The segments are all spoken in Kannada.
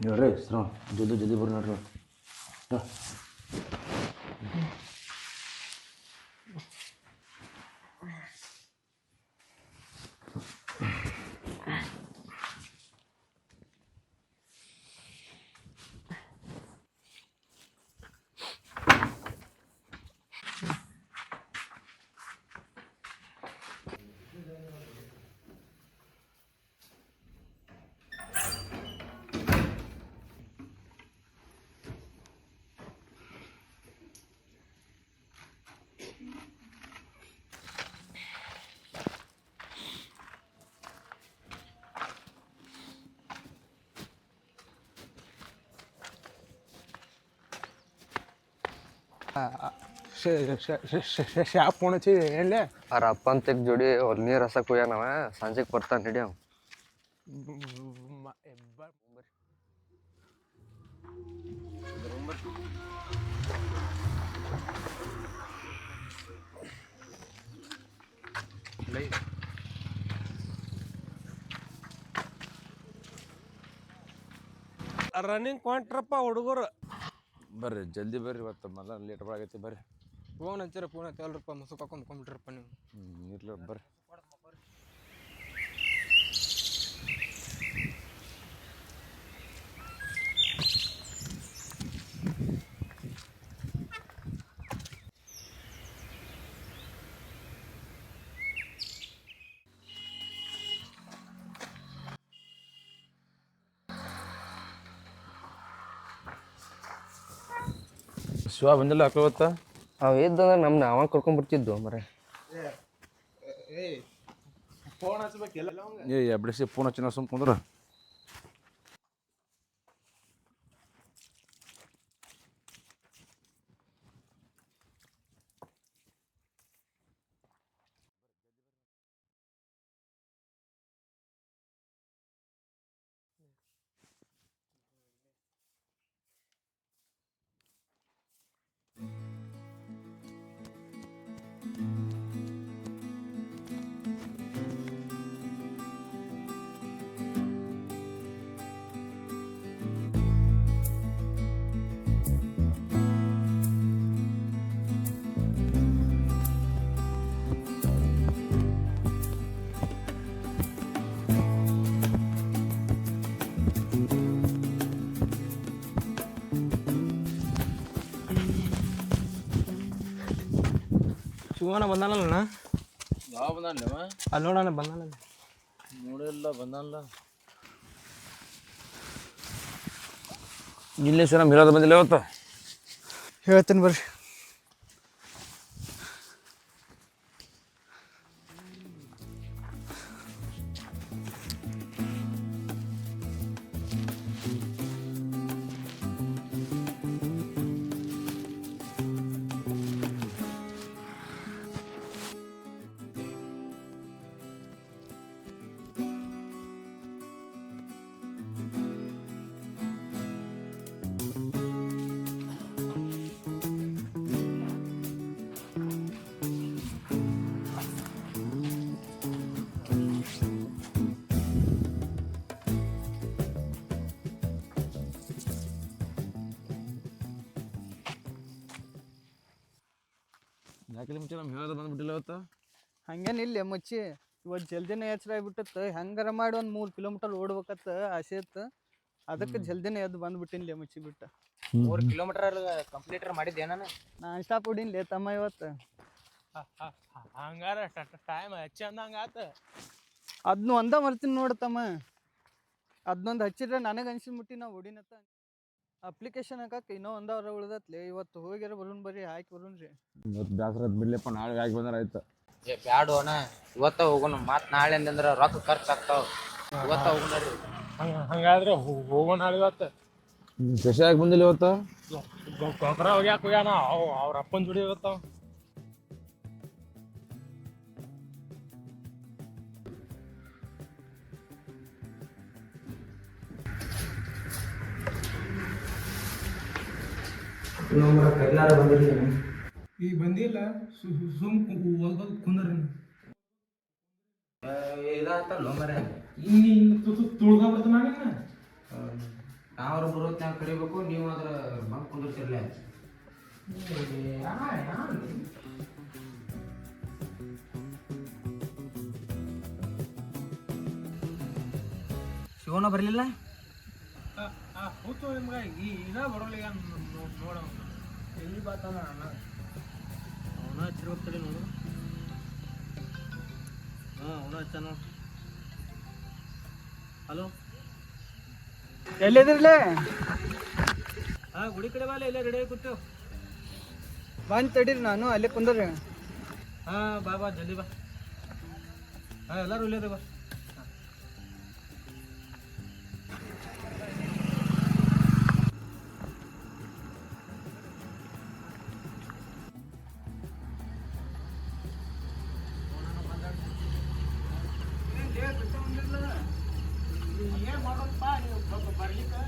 ಹೇಳ್ರಿ ಶ್ರಮ ಜಲ್ದಿ ಜಲ್ದಿ ಬರ್ರಿ ನೋಡ್ರಿ ಹಾಂ ಶಾಪ್ ಫೋನ್ ಹಚ್ಚಿ ಹೇಳಲೆ ಅವ್ರ ಅಪ್ಪಂತ ಜೋಡಿ ಅವ್ರು ನೀರು ಹಸಕ್ಕೆ ಹೋಗ್ಯಾನವ ಸಂಜೆಗೆ ಬರ್ತಾನೆ ನಡಿ ಅವ ರನ್ನಿಂಗ್ ಕೊಂಟ್ರಪ್ಪ ಹುಡುಗರು ಬರ್ರಿ ಜಲ್ದಿ ಬರ್ರಿ ಇವತ್ತು ಮೊದಲ ಲೇಟ್ ಆಗೈತಿ ಬರ್ರಿ ಫೋನ್ ಹಚ್ಚಿರ ಫೋನ್ ಹಚ್ಚಲ್ರಪ್ಪ ಮುಸುಕ್ ಹಾಕೊಂಡ್ ಕೊಂಡ್ಬಿಟ್ರಪ್ಪ ನೀವು ಇರ್ಲಿ ಬರ್ರಿ ಶಿವ ಬಂದಿಲ್ಲ ಹಾಕೋವತ್ತ ಅವ ಇದ್ದಂದ್ರೆ ನಮ್ನ ಅವ ಕರ್ಕೊಂಡ್ಬಿಡ್ತಿದ್ದು ಮರೆ ಫೋನ್ ಹಚ್ಬೇಕಿಲ್ಲ ಏ ಎಬ್ಡಿಸಿ ಫೋನ್ ಹಚ್ಚಿ ನಾವು ಸುಮ್ ಕುಂದ್ರ ಶಿವನ ಬಂದಾನಲ್ಲ ಯಾವ ಬಂದಾನವ ಅಲ್ಲಿ ನೋಡೋಣ ಬಂದಾನ ನೋಡಿಲ್ಲ ಬಂದಾನಲ್ಲ ಇಲ್ಲೇ ಶಿವ ನಮ್ಮ ಹಿರೋದ ಬಂದಿಲ್ಲ ಇವತ್ತು ಹೇಳ್ತೀನಿ ಬರ್ರಿ ಯಾಕೆ ಮುಂಚೆ ನಮ್ಮ ಹಿರೋದ ಬಂದ್ಬಿಟ್ಟಿಲ್ಲ ಇವತ್ತು ಹಂಗೇನಿಲ್ಲ ಮುಚ್ಚಿ ಇವತ್ತು ಜಲ್ದಿನೇ ಎಚ್ಚರ ಆಗ್ಬಿಟ್ಟತ್ತು ಹೆಂಗಾರ ಮಾಡಿ ಒಂದು 3 ಕಿಲೋಮೀಟರ್ ಓಡ್ಬೇಕತ್ತ ಆಸೆ ಇತ್ತು ಅದಕ್ಕೆ ಜಲ್ದಿನೇ ಎದ್ದು ಬಂದ್ಬಿಟ್ಟಿನ್ಲೆ ಮುಚ್ಚಿ ಬಿಟ್ಟ 3 ಕಿಲೋಮೀಟರ್ ಕಂಪ್ಲೀಟ್ ಮಾಡಿದ್ದೆ ನಾನು ನಾನ್ ಸ್ಟಾಪ್ ಹೊಡಿನ್ಲೆ ತಮ್ಮ ಇವತ್ತು ಹಂಗಾರ ಟೈಮ್ ಹಚ್ಚಿ ಅಂದಂಗ ಆತ ಅದನ್ನು ಒಂದ ಮರ್ತೀನಿ ನೋಡ್ತಮ್ಮ ಅದನ್ನೊಂದು ಹಚ್ಚಿದ್ರೆ ನನಗೆ ಅನ್ಸಿದ್ಬಿಟ್ಟು ನಾ ಹೊಡಿನತ್ತ ಅಪ್ಲಿಕೇಶನ್ ಹಾಕಕ್ಕೆ ಇನ್ನೂ ಒಂದವ್ರ ಉಳ್ದತ್ಲೆ ಇವತ್ತು ಹೋಗ್ಯಾರ ಬರೋನ್ ಬರ್ರಿ ಹಾಕಿ ಬರೋನ್ರಿ ಇವತ್ತು ಬೇಸರ ಬಿಡ್ಲಿಪ್ಪ ನಾಳೆ ಯಾಕೆ ಬಂದ್ರೆ ಆಯ್ತು ಬ್ಯಾಡು ಅಣ್ಣ ಇವತ್ತ ಹೋಗೋಣ ಮತ್ ನಾಳೆ ಅಂತಂದ್ರ ರೊಕ್ಕ ಖರ್ಚು ಆಗ್ತಾವ ಇವತ್ತ ಹೋಗೋಣ ಹಂಗಾದ್ರೆ ಹೋಗೋಣ ಇವತ್ತು ಶಶಿ ಯಾಕೆ ಬಂದಿಲ್ಲ ಇವತ್ತು ಗೊಬ್ಬರ ಹೋಗ್ಯಾಕ ಹೋಗ್ಯಾನ ಅವ್ರ ಅಪ್ಪನ ಜೋಡಿ ಇವತ್ತು ಈಗ ಬಂದಿಲ್ಲ ಸುಮ್ ಕುಂದ್ರಿ ಇದಾತಲ್ಲ ಮರ ತುಳ್ದ ಬರ್ತಾನ ನಾವ್ರು ಬರೋತ್ನಾಗ ಕರಿಬೇಕು, ನೀವು ಅದ್ರ ಬಂದು ಕುಂದಿರ್ತಿರ್ಲಿ. ಶಿವಣ್ಣ ಬರಲಿಲ್ಲ. ಕೂತು ನಿಮ್ಗೆ ಈಗ ಬರೋಲ್ಲ ನೋಡ ಎಲ್ಲಿ ಬಾತಾನ ಅಣ್ಣ ಅವನ ಹಚ್ಚಿರ್ಬೇಕಲ್ಲಿ ನೋಡು. ಅವನ ಹಚ್ಚ ನೋಡು. ಹಲೋ, ಎಲ್ಲಿದ್ರಲೇ? ಗುಡಿ ಕಡೆ ಬಾಲ, ಇಲ್ಲೇ ರೆಡಿ ಆಗಿ ಕೂತೇವು. ಬಂದು ತಡೀರಿ, ನಾನು ಅಲ್ಲೇ ಕುಂದ್ರಿ. ಬಾ ಜಲ್ದಿ ಬಾ. ಎಲ್ಲರೂ ಇಲ್ಲೇ ಬಾ. ಏನ್ ಮಾಡೋದಪ್ಪ ನೀವು ಬರ್ಲಿಕ್ಕೆ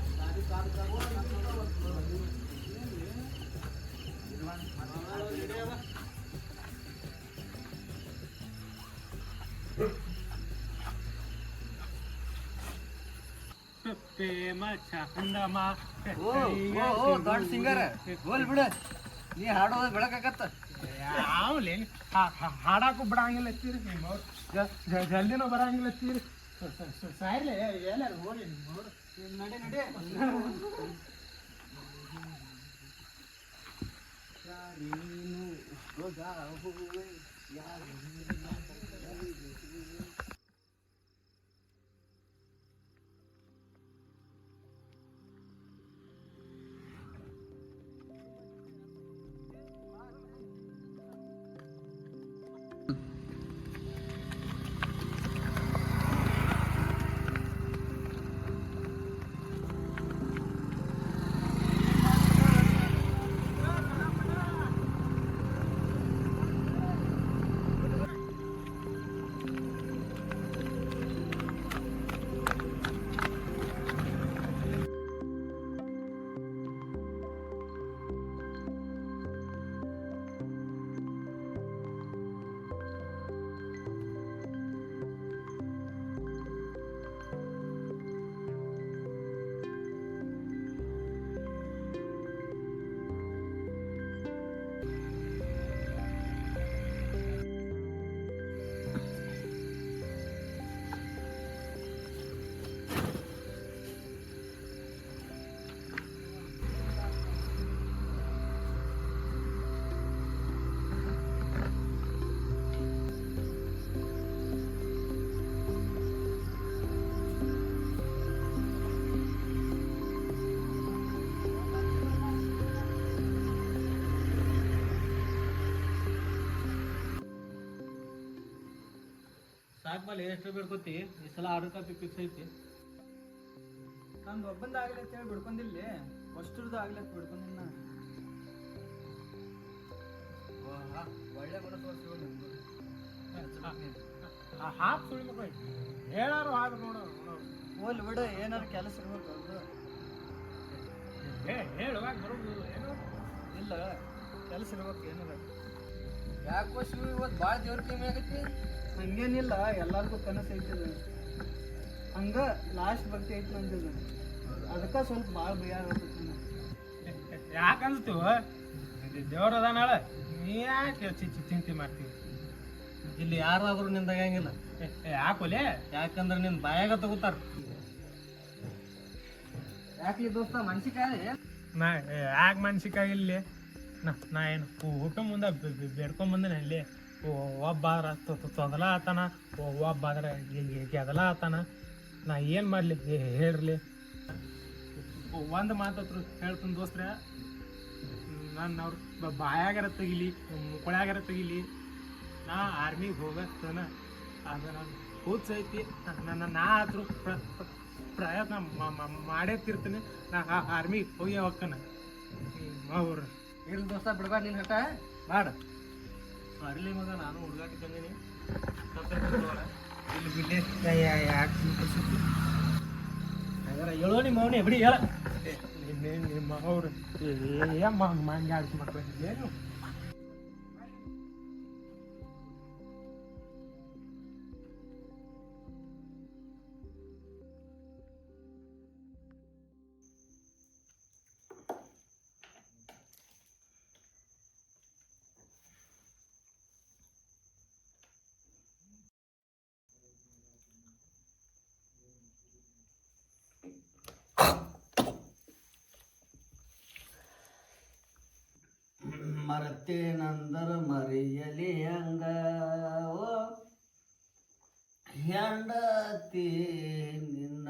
ಪ್ರೇಮ ಚಂದಮ ದೊಡ್ಡ ಸಿಂಗರ್ ಗೋಲ್ ಬಿಡ, ನೀ ಹಾಡೋದ ಬೆಳಕಾಗತ್ತ. ಯಾವ್ಲೇ ಹಾಡಾಕು ಬಿಡಂಗಿಲ್ಲ ಹತ್ತೀರಿ ನೀವು, ಜಲ್ದಿನೂ ಬರಂಗಿಲ್ಲ ಹತ್ತೀರಿ. ಸಾಯ್ಲೆ ಎಲ್ಲಾರು ಹೋಗಿ ನೋಡು. ನಡೆ ಸಾಕ್ ಬಲ್ಲಿ ಎಷ್ಟು ಬಿಡ್ಕೋತಿ. ಈ ಸಲ 6 ಕಾಪಿ ಫಿಕ್ಸ್ ಐತಿ. ನಂದು ಒಬ್ಬಂದ ಆಗ್ಲಿ ಅಂತ ಹೇಳಿ ಬಿಡ್ಕೊಂಡಿಲ್ಲ, ಅಷ್ಟ್ರದ್ದು ಆಗ್ಲಿ ಅಂತ ಬಿಡ್ಕೊಂಡಿಲ್ಲ. ಒಳ್ಳೆ ಮನಸ್ಸು ಹಾಪ್ ಸುಳಿ ಮಕ್ಕಳು ಹೇಳಾರು ಹಾದ್ರು ನೋಡು. ಹೋಲ್ ಬಿಡು, ಏನಾರು ಕೆಲಸ ಇರ್ಬೇಕು ಅವ್ರದ್ದು. ಹೇಳುವಾಗ ಬರೋದು ಏನು ಇಲ್ಲ, ಕೆಲಸ ಇರ್ಬೇಕು ಏನಾರ. ಯಾಕೋ ಶಿವ ಇವತ್ತು ಭಾಳ ದೇವ್ರ ಕಮ್ಮಿ ಆಗೈತಿ. ಹಂಗೇನಿಲ್ಲ, ಎಲ್ಲರಿಗೂ ಕನಸು ಐತದ. ಹಂಗ ಲಾಸ್ಟ್ ಭಕ್ತಿ ಐತಿ ನಂದಿದ, ಅದಕ್ಕೆ ಸ್ವಲ್ಪ ಭಾಳ ಭಯ ಆಗ್ತೈತಿ. ಯಾಕೆ ಅನ್ಸ್ತೀವ ದೇವ್ರ ಅದ ನಾಳೆ, ನೀ ಯಾಕೆ ಚಿಂತೆ ಮಾಡ್ತೀವಿ? ಇಲ್ಲಿ ಯಾರಾದ್ರೂ ನಿಂದಾಗಂಗಿಲ್ಲ. ಯಾಕೋಲೆ? ಯಾಕಂದ್ರೆ ನಿನ್ ಬಾಯಾಗ ತಗೋತಾರ. ಯಾಕೆ ದೋಸ್ತ ಮನ್ಸಿಕಾಯ? ನಾ ಯಾಕೆ ಮನ್ಸಿಕಾಗಿಲ್ಲಿ? ನಾ ಏನು ಊಟ ಮುಂದೆ ಬೇಡ್ಕೊಂಬಂದಿನ ಇಲ್ಲಿ. ಒಬ್ಬ ಆದ್ರೆ ತೊದಲ ಆತಾನ, ಒಬ್ಬ ಆದ್ರೆ ಗೆದಲ ಆತಾನ. ನಾ ಏನು ಮಾಡಲಿ ಹೇಳ್ರಿ? ಒಂದು ಮಾತತ್ರ ಹೇಳ್ತೀನಿ ದೋಸ್ತ್ರೆ, ನಾನು ಅವ್ರ ಬಾಯಾಗಾರ ತೆಗಿಲಿ, ಮುಕೊಳ್ಯಾಗಾರ ತೆಗಿಲಿ, ನಾ ಆರ್ಮಿಗೆ ಹೋಗತ್ತನ ಅದು ನಾನು ಕೂತ್ಸೈತಿ. ನಾ ಆದ್ರೂ ಪ್ರಯತ್ನ ಮಾಡೇ ತಿರ್ತೀನಿ. ನಾ ಆರ್ಮಿಗೆ ಹೋಗಿ ಹೋಗ್ತಾನೆ ಅವ್ರು. ಇರ್ಲಿ ದೋಸ್ತ, ಬಿಡ್ಬಾರ್ದು ನಿನ್ ಹಠ ಮಾಡ. ಅರ್ಲಿ ಮಗ, ನಾನು ಹುಡುಗಾಟಿ ಬಂದೀನಿ. ಇಲ್ಲಿ ಬಿಡ್ಲಿ ಹಾಗಾದ್ರೆ ಹೇಳೋ ನಿಮ್ಮ ಅವನೇ ಬಿಡಿ, ಹೇಳ ನಿಮ್ಮ ಅವ್ರು ಏನ್ ಮಂಗೆ ಆಡ್ಸಿ ಮಾಡ್ಕೊಂಡು ಏನು? ಮರತೇನಂದರ ಮರಿಯಲಿ ಹಂಗ ಓ ಹೆಂಡತಿ ನಿನ್ನ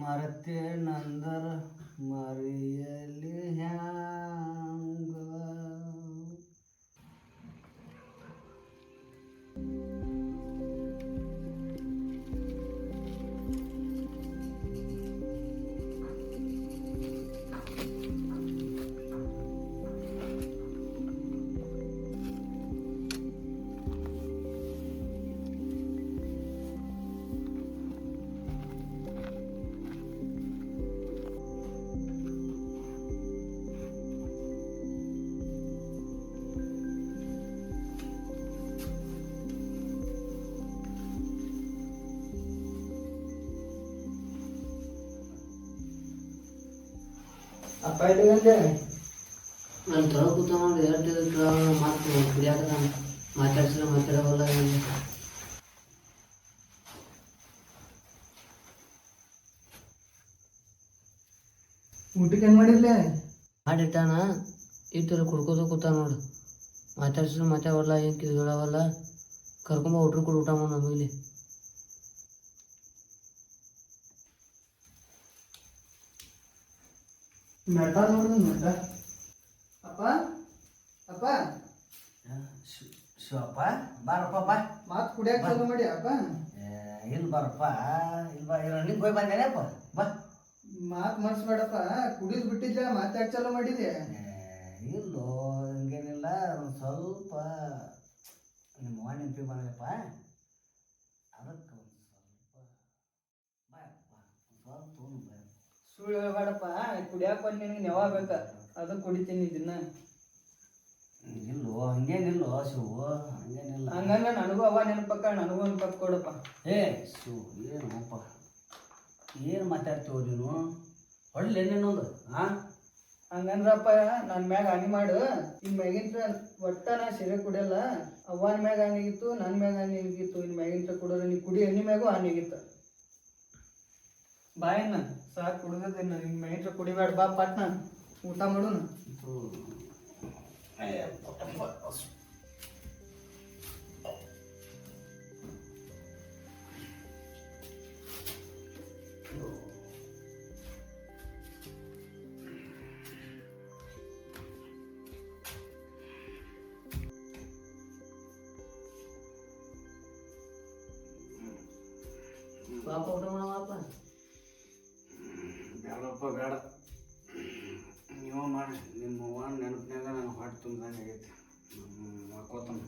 ಮರತೇನಂದರ ಮರಿಯಲಿ ಹ್ಯಾಂಗ. ಅಪ್ಪ ಇಲ್ಲಿಗಂದೆ ನಾನು ತೊಳಗ ಕೂತ ನೋಡಿ ಎರಡು ಮಾತು ಕುಡಿಯಾಕ ಮಾತಾಡ್ಸಿಲ್ಲ ಮಾತಾಡೋಲ್ಲ. ಊಟಕ್ಕೆ ಏನು ಮಾಡಿರ್ಲೆ? ಮಾಡಿಟ್ಟಾನ ಈ ಥರ ಕುಡ್ಕೋತ ಕೂತ ನೋಡು, ಮಾತಾಡ್ಸಿಲ್ಲ ಮಾತಾಡವಲ್ಲ, ಏನು ಕಿದ್ಗಳವಲ್ಲ. ಕರ್ಕೊಂಬ ಊಟ್ರು ಕೂಡ ಊಟ ಮಾಡು ನಮಗೆ. ಮೆಟ ನೋಡಿದ್ ಮೆಟ. ಅಪ್ಪ ಅಪ್ಪ ಶಿವಪ್ಪ ಬಾರಪ್ಪ ಬಾ. ಮಾತು ಕುಡಿಯಾಕ ಚಾಲು ಮಾಡಿ ಅಪ್ಪ. ಇಲ್ಲಿ ಬಾರಪ್ಪ, ಇಲ್ಲಿ ಬಾ. ನಿಂಗೆ ಹೋಗಿ ಬಂದೇನೆಪ್ಪ ಬಾ. ಮಾತು ಮಾಡಿಸ್ಬೇಡಪ್ಪ, ಕುಡಿದ್ ಬಿಟ್ಟಿದ್ದೆ ಮಾತಾಡ್ ಚಾಲು ಮಾಡಿದೆ. ಇಲ್ಲೋ ಹಂಗೇನಿಲ್ಲ, ಒಂದು ಸ್ವಲ್ಪ ನಿಮ್ಮ ಅವ್ವ ನೆನಪಿ ಬಂದಪ್ಪ, ಅದಕ್ಕೆ ಒಂದು ಸ್ವಲ್ಪ ಬಾಯಪ್ಪ, ಒಂದು ಸ್ವಲ್ಪ ತೊಗೊಂಡು ಬಾ. ಸುಳ್ಳು ಹೇಳ್ಬೇಡಪ್ಪ, ಕುಡಿಯಾಕ ಬಂದು ನಿನಗೆ ನೆವ ಬೇಕ, ಅದು ಕುಡಿತೀನಿ ದಿನ. ಇಲ್ಲೋ ಹಂಗೇನಿಲ್ಲೋ ಶಿವು, ಹಂಗೇನಿಲ್ಲ. ಹಂಗಂಗ ನನಗೂ ಅವ ನೆನಪಕ್ಕ, ನನಗೂ ಒಂದು ಕಪ್ ಕೊಡಪ್ಪ. ಏ ಶಿವು ಏನಪ್ಪ, ಏನು ಮಾತಾಡ್ತೀವ ನೀನು? ಹೊಳ್ಳೆ ನೀನೊಂದು ಹಾಂ ಹಂಗಂದ್ರಪ್ಪ ನನ್ನ ಮ್ಯಾಗ ಹಾನಿ ಮಾಡು. ಇನ್ ಮ್ಯಾಗಿಂತ ಒಟ್ಟ ನಾ ಸೀರೆ ಕುಡಿಯಲ್ಲ. ಅವ್ವನ ಮ್ಯಾಗ ಹಾನಿಗಿತ್ತು, ನನ್ನ ಮ್ಯಾಗ ಹಾನಿಗಿತ್ತು. ಇನ್ ಮ್ಯಾಗಿಂತ ಕುಡಿದ್ರೆ ನೀ ಕುಡಿ ಎಣ್ಣೆ ಮ್ಯಾಗೂ ಹಾನಿಗಿತ್ತು. ಬಾಯನ್ನ ಸಾಕು ಕುಡ್ದದೇನ, ಇನ್ ಮ್ಯಾಗಿಂತ ಕುಡಿಬೇಡ. ಬಾ ಪಟ್ನ ಊಟ ಮಾಡೋಣ. ಬಾಪ ಊಟ ಮಾಡಪ್ಪ. ಬೇಡಪ್ಪ ಬೇಡ, ನೀವು ಮಾಡಿ. ನಿಮ್ಮ ಅವ್ವ ನೆನಪಿನಾಗ ನನಗೆ ಹೊಟ್ಟೆ ತುಂಬ್ದಂಗೆ ಆಗೈತಿ. ಹಾಕೋತಾನ.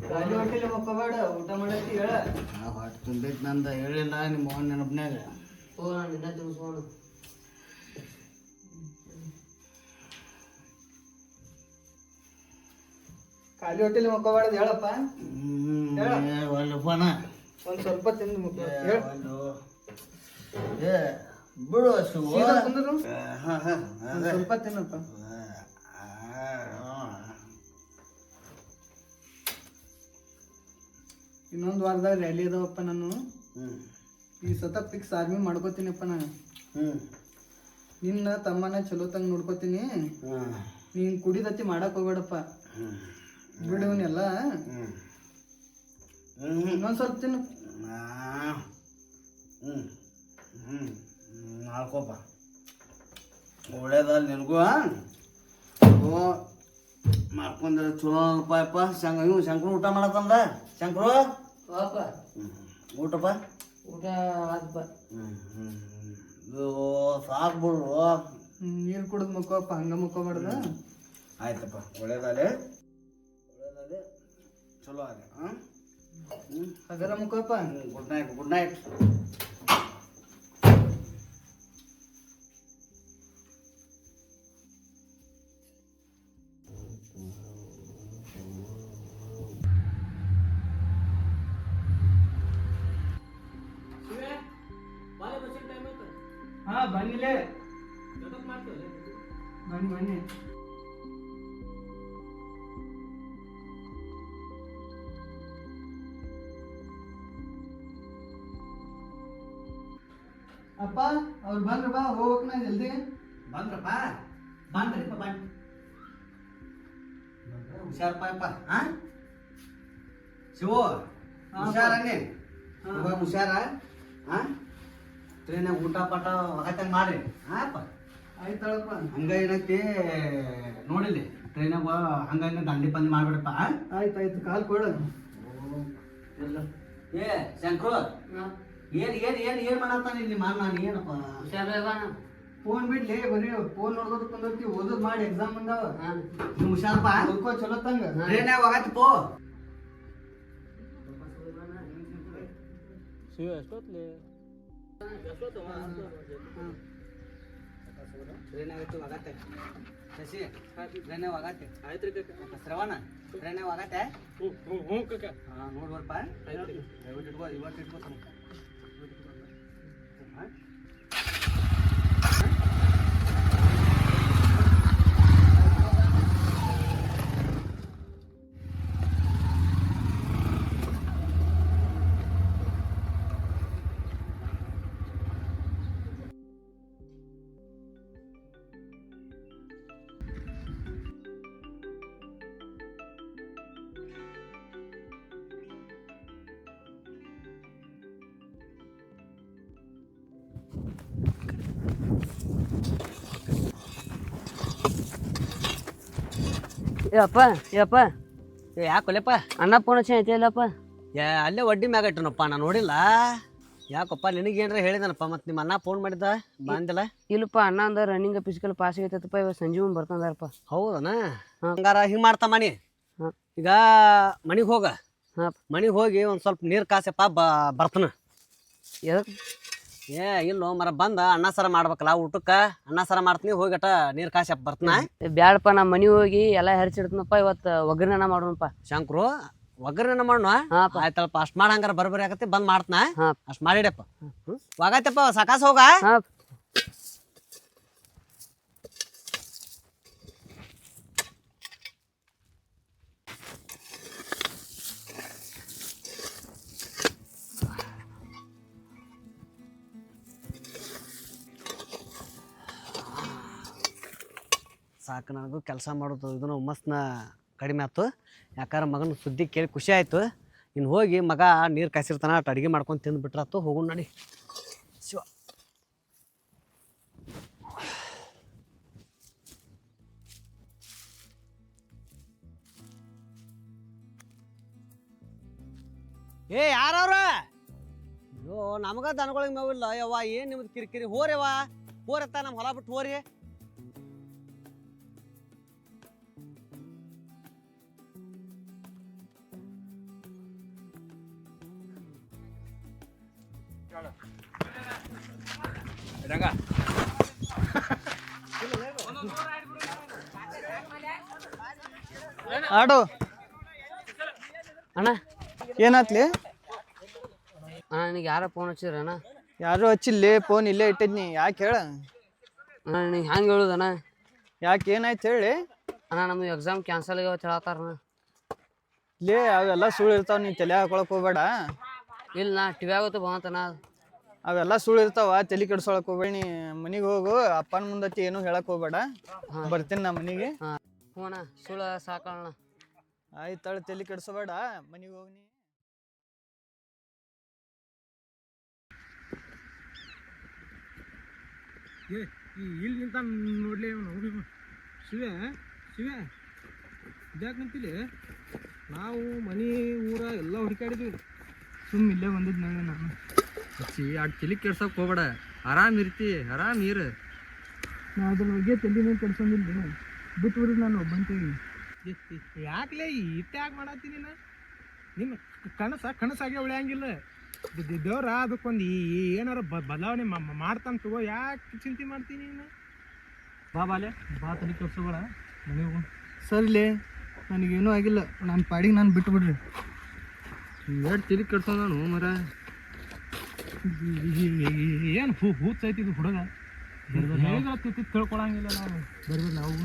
ಖಾಲಿ ಹೊಟ್ಟೆಲಿ ಮಕ್ಕೋಬೇಡ, ಊಟ ಮಾಡತ್ತಿ ಹೇಳ. ಹೊಟ್ಟೆ ತುಂಬೈತಿ ನಂದ, ಹೇಳಿಲ್ಲ ನಿಮ್ಮ ಅವ್ವ ನೆನಪಿನಾಗ. ಓ ನಾನು ನಿನ್ನ ತಿನ್ಸೋಣ. ಖಾಲಿ ಹೊಟ್ಟೆಲಿ ಮಕ್ಕೋಬೇಡ ಹೇಳಪ್ಪ. ಒಲ್ಲಪ್ಪನ ಒಂದ್ ಸ್ವಲ್ಪ ತಿಂದು ಮಕ್ಕೋ ಹೇಳ. ಏ ಬಿಡು ಶಿವು. ಕುಂದ್ರು ಒಂದ್ ಸ್ವಲ್ಪ ತಿನ್ನಪ್ಪ. ಇನ್ನೊಂದು ವಾರದಾಗ ರ್ಯಾಲಿ ಅದಾವಪ್ಪ. ನಾನು ಈ ಸತ ಫಿಕ್ಸ್ ಆರ್ಮಿ ಮಾಡ್ಕೋತೀನಪ್ಪ. ನಾನು ನಿನ್ನ ತಮ್ಮನ ಚಲೋ ತಂಗ ನೋಡ್ಕೋತೀನಿ. ನೀನ್ ಕುಡಿದತ್ತಿ ಮಾಡಕ್ ಹೋಗ್ಬೇಡಪ್ಪ, ಬಿಡುವನೆಲ್ಲ. ಇನ್ನೊಂದ್ ಸ್ವಲ್ಪ ತಿನ್ನು. ನಾಲ್ಕೋಪ ಒಳ್ಳೇದಲ್ಲ ನಿನಗೂ. ಮಾಡ್ಕೊಂಡ್ರೆ ಚಲೋ ಅಲ್ಪ. ಇವ್ ಶಂಕರು ಊಟ ಮಾಡತ್ತಂದ. ಶಂಕರು ಊಟಪ್ಪ. ಊಟ ಆತಪ್ಪ. ಇದು ಸಾಕು ಬಿಡು. ನೀರು ಕುಡಿದ್ ಮಕ್ಕೋಪ್ಪ, ಹಂಗ ಮಕ್ಕೋಬಾರ್ದ. ಆಯ್ತಪ್ಪ, ಒಳ್ಳೇದಾಲೆ ಚಲೋ ಅದೇ. ಅದರ ಮಕ್ಕೋಪ್ಪ. Good night, good night. ಹಾ ಬನ್ನಿಲೇ, ಬನ್ನಿ ಬನ್ನಿ. ಅಪ್ಪ ಅವ್ರು ಬಂದ್ರ ಬಾ ಹೋಗ್ಬೇಕ್ ನಾ ಜಲ್ದಿ. ಬಂದ್ರಪ್ಪ ಬಂದ್ರಿಪ್ಪ ಬಂದ್ ಹುಷಾರಪ್ಪ ಅಪ್ಪ ಹಾ ಶಿವು ಹುಷಾರನ್ನೇ ಇವಾಗ ಹುಷಾರ ಹಾ ಟ್ರೈನಾಗ ಊಟ ಪಾಠ ಆಗತ್ತಂಗೆ ಮಾಡ್ರಿ ಹಾಪ್ಪ. ಆಯ್ತಳಪ್ಪ. ಹಂಗ ಏನೈತಿ ನೋಡಿಲಿ ಟ್ರೈನಾಗ ಹಂಗ ದಂಡಿ ಬಂದಿ ಮಾಡ್ಬಿಡಪ್ಪ. ಆಯ್ತಾಯ್ತು ಕಾಲ್ ಕೊಡು. ಏ ಶಂಕ್ರು ಏನ್ ಮಾಡತ್ತಾನ ಇಲ್ಲಿ ನಾನು ಏನಪ್ಪ ಫೋನ್ ಬಿಡ್ಲಿ ಬರೀ ಫೋನ್ ನೋಡ್ಕೋತ ಕುಂದರ್ತಿ ಓದೋದ್ ಮಾಡಿ ಎಕ್ಸಾಮ್ ಬಂದಾವ. ನೀವು ಹುಷಾರಪ್ಪ ಓದ್ಕೋ ಚಲೋ ತಂಗ. ಟ್ರೈನಾಗ ಹೋಗತ್ತಿ ಪೋ. ಟ್ರೈನಾಗತ್ತಿ ಹೋಗತ್ತೆ ಶಶಿ ಟ್ರೈನಾಗ ಹೋಗತ್ತೆ ಆಯ್ತು ರೀ ಶ್ರವಣ ಟ್ರೈನಾಗ ಹೋಗತ್ತೆ ಹಾಂ ನೋಡ್ಬರ್ಪ ದಯವಿಟ್ಟು ಇಟ್ಕೋ ಇವತ್ತು ಇಟ್ಕೋತಾನೆ. ಏಪ್ಪ ಏಪ್ಪ ಯಾಕೊಲೆಪ್ಪ ಅಣ್ಣ ಫೋನ್ ಹಚ್ಚಿ ಇಲ್ಲಪ್ಪ. ಅಲ್ಲೇ ವಡ್ಡಿ ಮ್ಯಾಗ ಇಟ್ಟನಪ್ಪ ನಾನು ನೋಡಿಲ್ಲ. ಯಾಕಪ್ಪ ನಿನಗೇನ್ರ ಹೇಳಿದನಪ್ಪ ಮತ್ತೆ ನಿಮ್ಮ ಅಣ್ಣ ಫೋನ್ ಮಾಡಿದ್ದ ಬಂದಿಲ್ಲ? ಇಲ್ಲಪ್ಪ ಅಣ್ಣ ಅಂದ ರನ್ನಿಂಗ್ ಫಿಸಿಕಲ್ ಪಾಸ್ ಆಗೈತಪ್ಪ ಇವಾಗ ಸಂಜೀವ್ ಬರ್ತಂದಾರಪ್ಪ. ಹೌದನ ಹಂಗಾರ ಹಿಂಗೆ ಮಾಡ್ತಾ ಮನಿ ಈಗ ಮನಿಗೆ ಹೋಗ ಮನಿಗೆ ಹೋಗಿ ಒಂದು ಸ್ವಲ್ಪ ನೀರು ಕಾಸಪ್ಪ ಬರ್ತನ. ಎದಕ್ಕೆ? ಇಲ್ಲೋ ಮರ ಬಂದ ಅನ್ನ ಸಾರ ಮಾಡ್ಬೇಕಲ್ಲ ಊಟಕ್ಕೆ ಅನ್ನ ಸಾರ ಮಾಡ್ತೀನಿ ಹೋಗಟ ನೀರು ಕಾಸಪ್ಪ ಬರ್ತನ. ಬ್ಯಾಡಪ್ಪ ನಾ ಮನಿ ಹೋಗಿ ಎಲ್ಲ ಹರಿಸಿಡ್ತನಪ್ಪ ಇವತ್ತು ಒಗ್ಗರಣೆ ಮಾಡೋಣಪ್ಪ. ಶಂಕ್ರು ಒಗ್ಗರಣೆ ಮಾಡೋಣ ಆಯ್ತಲ್ಪ ಅಷ್ಟ್ ಮಾಡ ಹಂಗಾರ ಬರ್ಬರಿ ಆಗತ್ತೆ ಬಂದ್ ಮಾಡ್ತನ ಅಷ್ಟ್ ಮಾಡಿಡಪ್ಪ. ಹೋಗತ್ತಪ್ಪ ಸಾಕಾಸ ಹೋಗ. ಸಾಕು ನನಗೂ ಕೆಲಸ ಮಾಡೋದು ಇದನ್ನು ಹುಮ್ಮಸ್ನ ಕಡಿಮೆ ಆಯ್ತು. ಯಾಕಾರ ಮಗನ ಸುದ್ದಿ ಕೇಳಿ ಖುಷಿ ಆಯಿತು. ಇನ್ನು ಹೋಗಿ ಮಗ ನೀರು ಕಾಯಿಸಿರ್ತಾನ ಅಷ್ಟು ಅಡುಗೆ ಮಾಡ್ಕೊಂಡು ತಿಂದುಬಿಟ್ರಾತು. ಹೋಗೋಣ ನಡಿ ಶಿವ. ಯಾರವ್ರ? ಅಯ್ಯೋ ನಮಗ ದನಗಳಿಗೆ ಮೇವಿಲ್ಲ ಯವ್ವ. ಏನು ನಿಮ್ದು ಕಿರಿಕಿರಿ ಹೋರ್ಯವ್ವ ಹೋರತ್ತ ನಮ್ಮ ಹೊಲ ಬಿಟ್ಟು ಹೋರಿ. ಆಡು ಅಣ್ಣ ಏನಾತ್ಲಿ? ನನಗೆ ಯಾರ ಫೋನ್ ಹಚ್ಚಿದ್ರಣ್ಣ? ಯಾರು ಹಚ್ಚಿಲ್ಲಿ ಫೋನ್ ಇಲ್ಲೇ ಇಟ್ಟಿದ್ನಿ. ಯಾಕೆ ಹೇಳ? ಅಣ್ಣ ನೀನು ಹೆಂಗೆ ಹೇಳುದಣ್ಣ? ಯಾಕೆ ಏನಾಯ್ತು ಹೇಳಿ? ಅಣ್ಣ ನಮ್ದು ಎಕ್ಸಾಮ್ ಕ್ಯಾನ್ಸಲ್ ಆಗ್ಯಾವ ಹೇಳತ್ತಾರಣ್ಣ. ಲೇ ಅವೆಲ್ಲ ಸುಳ್ಳು ಇರ್ತಾವ, ನೀ ತಲೆ ಹಾಕೊಳಕ್ ಹೋಗ್ಬೇಡ. ಇಲ್ಲ ನಾ ಟಿವ್ಯಾಗತ್ತು ಬಂತಣ್ಣ. ಅವೆಲ್ಲ ಸುಳ್ಳು ಇರ್ತಾವ, ತಲೆ ಕೆಡ್ಸೊಳಕ್ ಹೋಗ್ಬೇಡ. ನೀ ಮನಿಗೆ ಹೋಗು, ಅಪ್ಪನ ಮುಂದತಿ ಏನು ಹೇಳಕ್ ಹೋಗ್ಬೇಡ. ಬರ್ತೀನಿ ನಾ ಮನಿಗೆ. ಹ್ಞೂ ಅಣ್ಣ ಸುಳ್ಳು ಸಾಕಣ್ಣ. ಆಯ್ತಾಳ ತಲೆ ಕೆಡ್ಸೋಬೇಡ, ಮನಿಗೆ ಹೋಗಿ. ಇಲ್ಲಿ ನಿಂತ ನೋಡ್ಲಿ ಶಿವೆ ಶಿವೆ ಇದ್ಯಾಕೆ ನಿಂತಿಲ್ಲಿ? ನಾವು ಮನೆ ಊರ ಎಲ್ಲ ಹುಡುಕಾಡಿದ್ವಿ, ಸುಮ್ಮ ಇಲ್ಲೇ ಬಂದಿದ್ದು ನಾನು. ಹಚ್ಚಿ ಅಡ್ ತಲೆ ಕೆಡ್ಸೋಕೆ ಹೋಗ್ಬೇಡ, ಆರಾಮ್ ಇರ್ತಿ, ಆರಾಮ್ ನೀರು. ನಾ ಅದ್ರ ಬಗ್ಗೆ ತಲೆನೇ ಕೆಡ್ಸೋದಿಲ್ಲ, ಬಿಟ್ಬಿಡ್ರಿ ನಾನು ಒಬ್ಬಂತೇಳಿ. ಯಾಕಲೇ ಇಟ್ಟು ಯಾಕೆ ಮಾಡತ್ತೀನಿ ನಾ? ನಿಮ್ಮ ಕನಸಾಗೆ ಉಳಿಯಂಗಿಲ್ಲ. ದೇವ್ರ ಅದಕ್ಕೊಂದು ಏನಾರ ಬದಲಾವಣೆ ಮಾಡ್ತಾನೆ ತಗೋ, ಯಾಕೆ ಚಿಂತೆ ಮಾಡ್ತೀನಿ ನೀನು? ಬಾ ಬಾಲೆ ಬಾ, ತಲೆ ಕೆಡ್ಸೋಬೇಡ, ಮನೆಗೆ ಹೋಗು. ಸರ್ಲಿ ನನಗೇನೂ ಆಗಿಲ್ಲ, ನನ್ನ ಪಾಡಿಗೆ ನಾನು ಬಿಟ್ಬಿಡ್ರಿ. ಎರಡು ತಲೆ ಕೆಡ್ಸೋ ನಾನು ಮರ. ಏನು ಹೂತೈತಿದ್ದು ಹುಡುಗ, ತಿಳ್ಕೊಳಂಗಿಲ್ಲ ನಾವು. ಬರ್ಬೇಕು ನಾವು.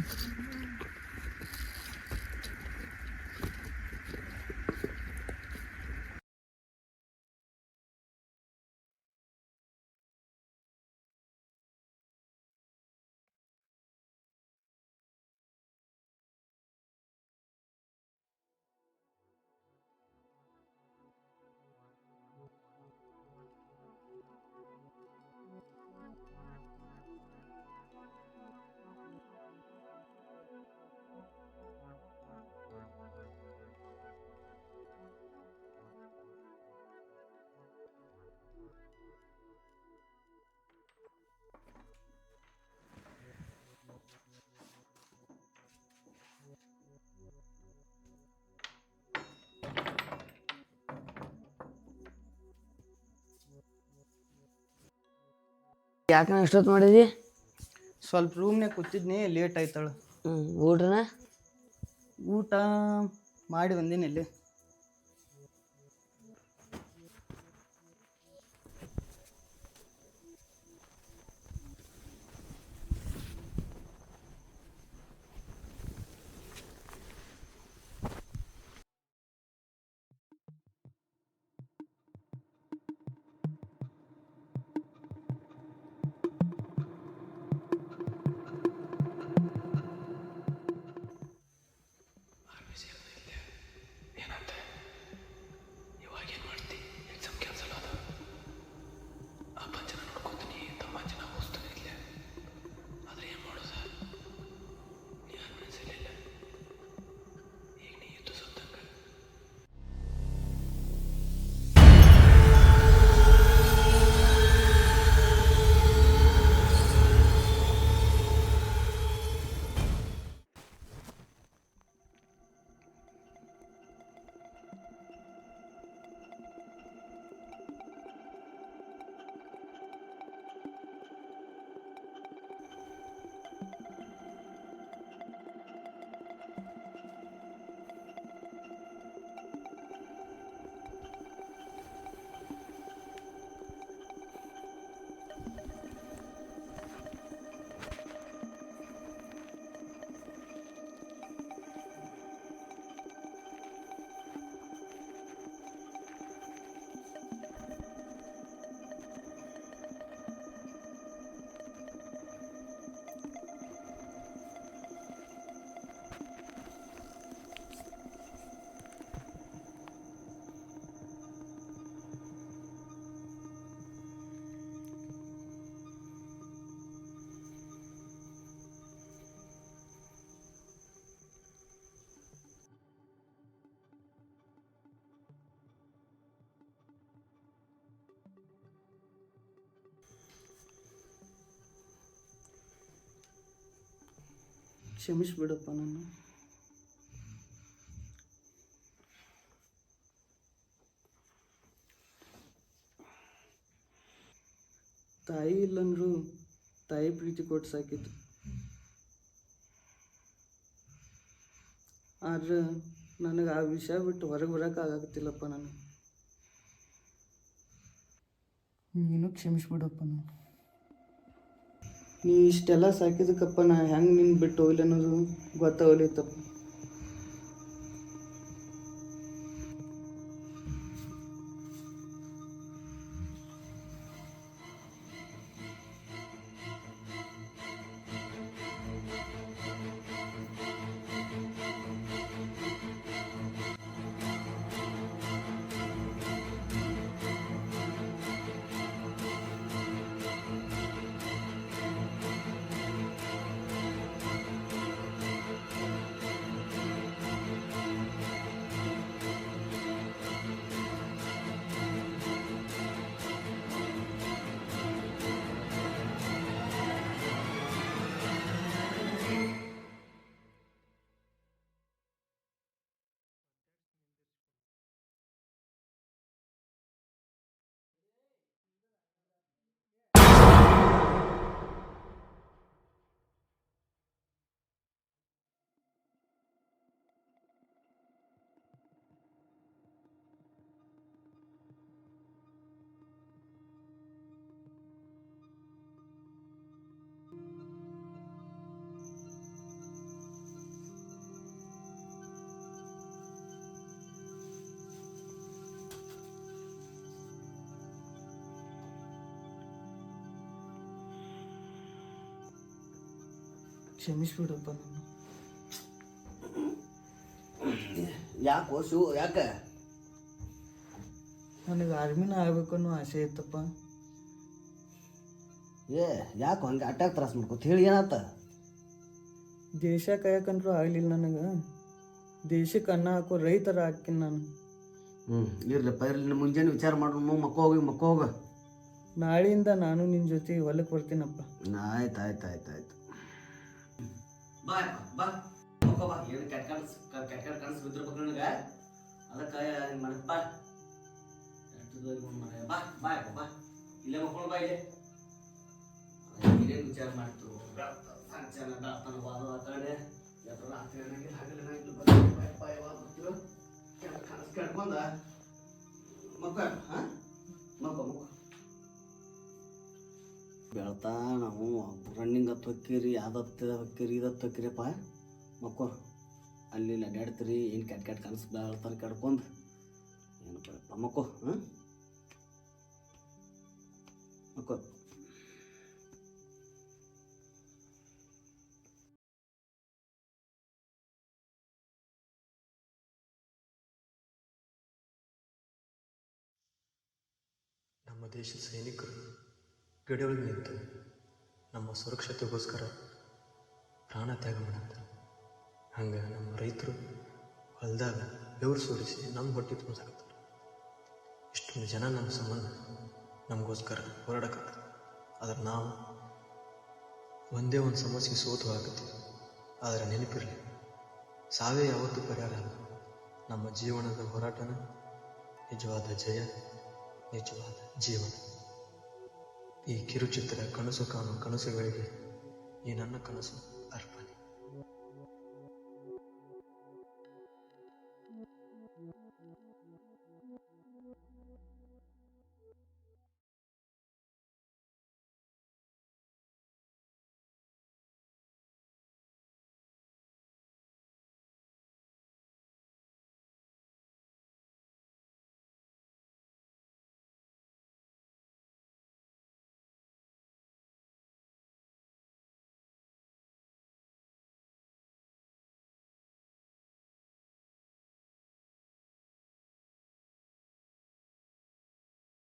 ಯಾಕೆ ಎಷ್ಟೊತ್ತು ಮಾಡಿದಿ? ಸ್ವಲ್ಪ ರೂಮ್ನಾಗ ಕೂತಿದ್ನಿ, ಲೇಟ್ ಆಯ್ತಾಳು. ಊಟನ ಊಟ ಮಾಡಿ ಬಂದೀನಿ ಇಲ್ಲಿ. ಕ್ಷಮಿಸ್ಬಿಡಪ್ಪ ನಾನು. ತಾಯಿ ಇಲ್ಲಂದ್ರು ತಾಯಿ ಪ್ರೀತಿ ಕೊಟ್ಟು ಸಾಕಿತ್ತು. ಆದ್ರೆ ನನಗೆ ಆ ವಿಷಯ ಬಿಟ್ಟು ಹೊರಗೆ ಬರೋಕ್ಕಾಗತ್ತಿಲ್ಲಪ್ಪ ನಾನು. ನೀನು ಕ್ಷಮಿಸ್ಬಿಡಪ್ಪ ನಾನು. ನೀ ಇಷ್ಟೆಲ್ಲ ಸಾಕಿದಕ್ಕಪ್ಪ ನಾ ಹೆಂಗೆ ನಿನ್ನ ಬಿಟ್ಟು ಹೋಗ್ಲಿ ಅನ್ನೋದು ಗೊತ್ತಾಗಲಿತ್ತಪ್ಪ. ಕ್ಷಮಿಸ್ಬಿಡಪ್ಪ ನಾನು. ಯಾಕೆ ಶಿವ ಯಾಕೆ? ನನಗೆ ಆರ್ಮಿನ ಆಗ್ಬೇಕು ಅನ್ನೋ ಆಸೆ ಇತ್ತಪ್ಪ. ಯಾಕೆ ಹಂಗೆ ಅಟ್ಯಾಕ್ ತ್ರಾಸ ಮಾಡ್ಕೊತ ಹೇಳಿ ಏನಾತ? ದೇಶ ಕಾಯಕಂದ್ರೂ ಆಗಲಿಲ್ಲ ನನಗೆ. ದೇಶಕ್ಕೆ ಅನ್ನ ಹಾಕೋ ರೈತರ ಹಾಕಿನ ನಾನು. ಇರ್ಲಿಪ್ಪ ಇರ್ಲಿ, ಮುಂಜಾನೆ ವಿಚಾರ ಮಾಡೋಣ. ಮಕ್ಕ ಹೋಗ. ನಾಳೆಯಿಂದ ನಾನು ನಿನ್ನ ಜೊತೆ ಹೊಲಕ್ಕೆ ಬರ್ತೀನಪ್ಪ. ಆಯ್ತು ಆಯ್ತು ಆಯ್ತು ಆಯ್ತು. ಬಾ ಬಾ ಬಾ. ಏನು ಕೆಟ್ಟ ಕನಸು ಬಿದ್ದಿರ್ಬೇಕು ನನಗೆ. ಅದಕ್ಕೆ ಮಾಡಪ್ಪ ಎಷ್ಟು ಬಾ ಬಾ ಬಾ ಇಲ್ಲೇ ಮಕ್ಕಳು ಬಾ. ಇಲ್ಲೇ ಏನು ವಿಚಾರ ಮಾಡ್ತು ಸಂಚಾರ ಬೆಳತನ ಹೋದ ಆ ಕಡೆ ರಾತ್ರಿ ಏನಾಗಿಲ್ಲ ಹಗಲೇನಾಗಿಲ್ಲ ಬರ್ತೀವಿ ಕನಸು ಕೇಳ್ಕೊಂಡ ಮಕ್ಕ ಹಾಂ ಮಕ್ಕ ಬೆಳ್ತಾ ನಾವು ರನ್ನಿಂಗ್ ಹತ್ತು ಹೊಕ್ಕಿರಿ ಅದತ್ತು ಹೊಕ್ಕಿರಿ ಇದತ್ತು ಹೊಕ್ಕಿರಿಪ್ಪ ಮಕ್ಕೋ ಅಲ್ಲಿ ಅಡ್ಡಾಡ್ತೀರಿ ಏನು ಕೆಟ್ಟ ಕೆಟ್ಟ ಕನಸು ಬೆಳ್ತಾರೆ ಕೆಡ್ಕೊಂಡು ಏನಪ್ಪ ಮಕ್ಕೋ ಹಾಂ ಮಕ್ಕೋ ನಮ್ಮ ದೇಶದ ಸೈನಿಕರು ಗಡಿಯೊಳಗೆ ನಿಂತು ನಮ್ಮ ಸುರಕ್ಷತೆಗೋಸ್ಕರ ಪ್ರಾಣ ತ್ಯಾಗ ಮಾಡತ್ತಾರೆ. ಹಂಗೆ ನಮ್ಮ ರೈತರು ಹೊಲದಾಗ ಬೆವರು ಸುರಿಸಿ ನಮ್ಮ ಹೊಟ್ಟೆ ತುಂಬಿಸಾಕತ್ತಾರೆ. ಇಷ್ಟೊಂದು ಜನ ನಮ್ಮ ಸಂಬಂಧ ನಮಗೋಸ್ಕರ ಹೋರಾಡಕತ್ತಾರೆ. ಆದ್ರೆ ನಾವು ಒಂದೇ ಒಂದು ಸಮಸ್ಯೆ ಸೋತು ಹಾಕತ್ತೀವಿ. ಆದರೆ ನೆನಪಿರಲಿ, ಸಾವೇ ಯಾವತ್ತೂ ಪರಿಹಾರ ಅಲ್ಲ. ನಮ್ಮ ಜೀವನದ ಹೋರಾಟನ ನಿಜವಾದ ಜಯ, ನಿಜವಾದ ಜೀವನ. ಈ ಕಿರುಚಿತ್ರ ಕನಸು ಕಾಣುವ ಕನಸುಗಳಿಗೆ ಈ ನನ್ನ ಕನಸು ಅರ್ಪಣೆ.